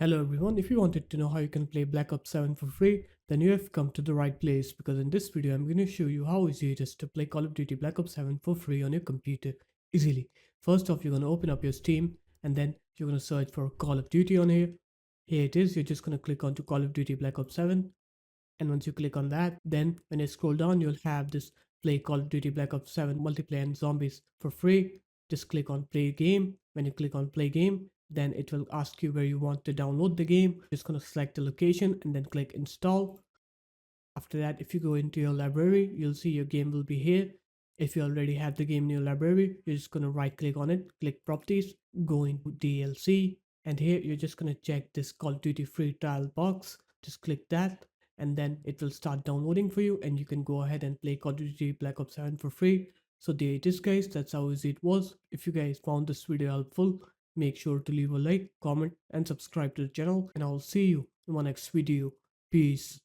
Hello everyone, if you wanted to know how you can play Black Ops 7 for free, then you have come to the right place because in this video I'm going to show you how easy it is to play Call of Duty Black Ops 7 for free on your computer easily. First off, you're going to open up your Steam and then you're going to search for Call of Duty on here. Here it is, you're just going to click onto Call of Duty Black Ops 7, and once you click on that, then when you scroll down you'll have this play Call of Duty Black Ops 7 multiplayer and zombies for free. Just click on play game. When you click on play game, then it will ask you where you want to download the game. Just gonna select the location and then click install. After that, if you go into your library, you'll see your game will be here. If you already have the game in your library, you're just gonna right click on it, click properties, go into DLC, and here you're just gonna check this Call of Duty free trial box. Just click that, and then it will start downloading for you, and you can go ahead and play Call of Duty Black Ops 7 for free. So there it is, guys. That's how easy it was. If you guys found this video helpful, make sure to leave a like, comment, and subscribe to the channel, and I'll see you in my next video. Peace.